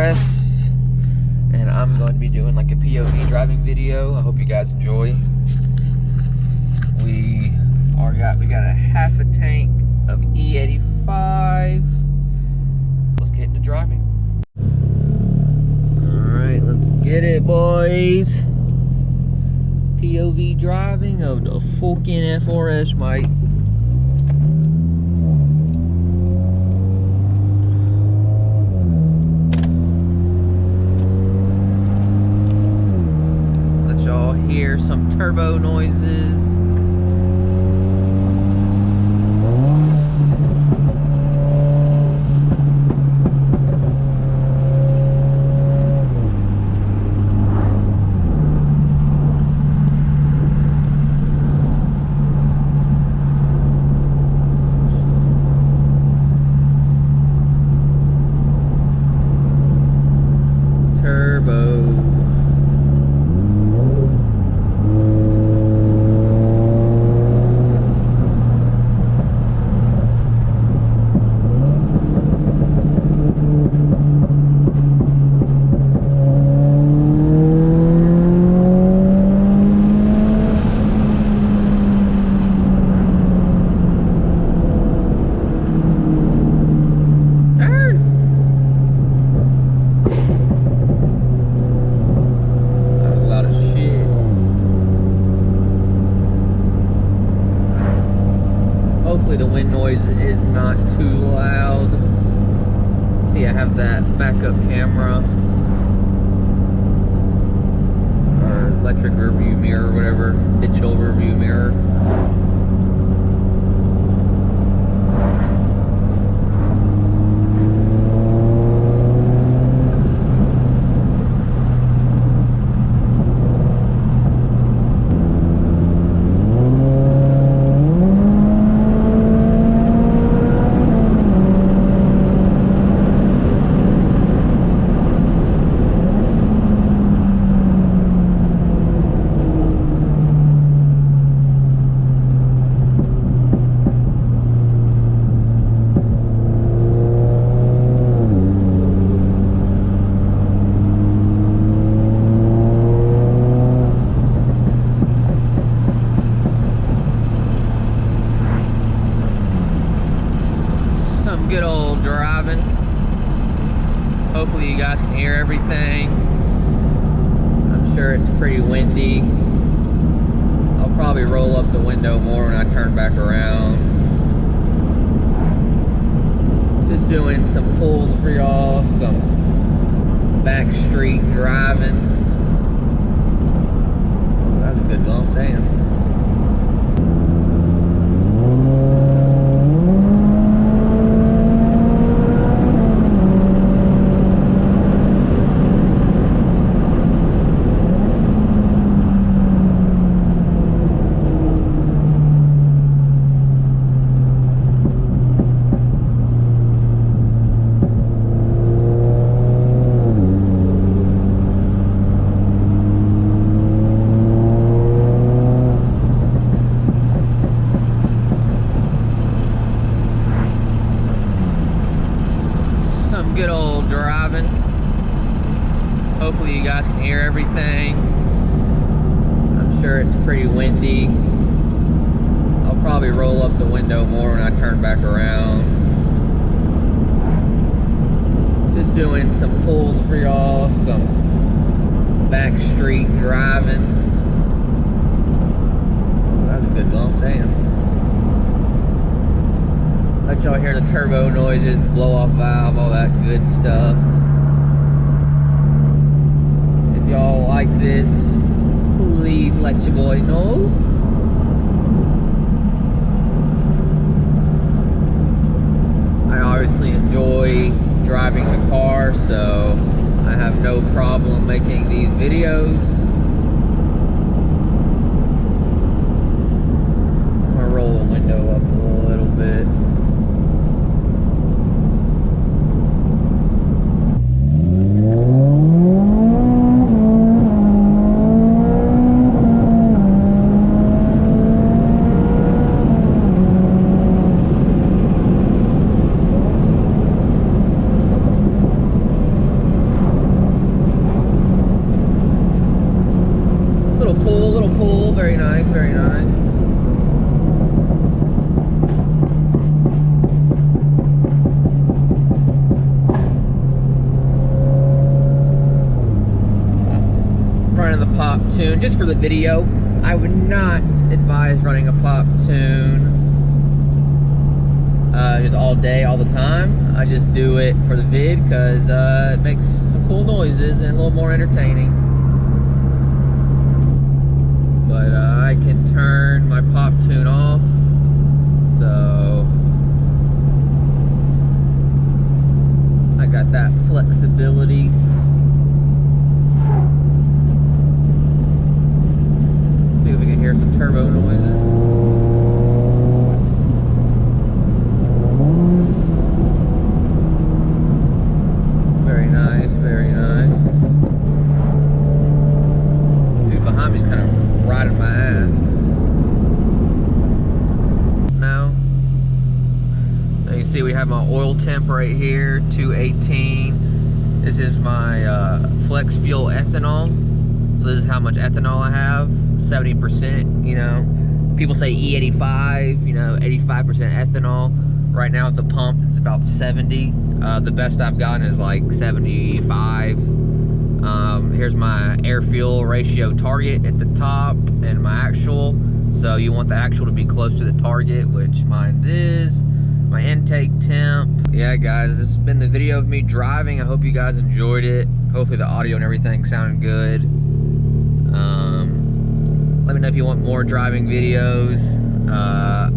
FRS, and I'm going to be doing like a POV driving video. I hope you guys enjoy. We got a half a tank of E85. Let's get into driving. Alright, let's get it, boys. POV driving of the fucking FRS, mate. Let y'all hear some turbo noises. Hopefully the wind noise is not too loud. See, I have that backup camera or electric rearview mirror, whatever, digital rearview mirror. Good old driving. Hopefully you guys can hear everything. I'm sure it's pretty windy. I'll probably roll up the window more when I turn back around. Just doing some pulls for y'all, some back street driving. That was a good bump, damn. Good old driving. Hopefully you guys can hear everything. I'm sure it's pretty windy. I'll probably roll up the window more when I turn back around. Just doing some pulls for y'all, some back street driving. That was a good bump, damn. Let y'all hear the turbo noises, blow off valve, all that good stuff. If y'all like this, please let your boy know. I obviously enjoy driving the car, so I have no problem making these videos. I'm gonna roll the window up a little bit. nice, very nice. Running the pop tune just for the video. I would not advise running a pop tune just all day, all the time. I just do it for the vid because it makes some cool noises and a little more entertaining. But I can turn my pop tune off, so I got that flexibility. See if we can hear some turbo noises. Very nice, very nice. Dude behind me's kind of riding my ass. Now you see we have my oil temp right here, 218. This is my flex fuel ethanol. So this is how much ethanol I have, 70%, you know. People say E85, you know, 85% ethanol. Right now at the pump, it's about 70. The best I've gotten is like 75. Here's my air fuel ratio target at the top and my actual. So you want the actual to be close to the target, which mine is. My intake temp. Yeah guys, this has been the video of me driving. I hope you guys enjoyed it. Hopefully the audio and everything sounded good. Let me know if you want more driving videos. I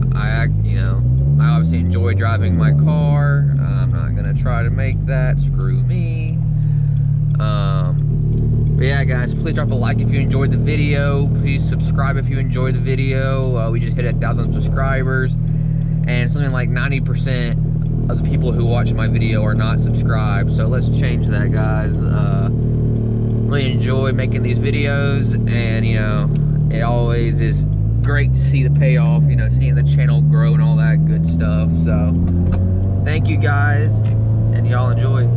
obviously enjoy driving my car. I'm not gonna try to make that. Screw me. But yeah, guys, please drop a like if you enjoyed the video. Please subscribe if you enjoyed the video. We just hit 1,000 subscribers, and something like 90% of the people who watch my video are not subscribed. So let's change that, guys. Really enjoy making these videos, and you know, it always is great to see the payoff, you know, seeing the channel grow and all that good stuff. So thank you guys, and y'all enjoy.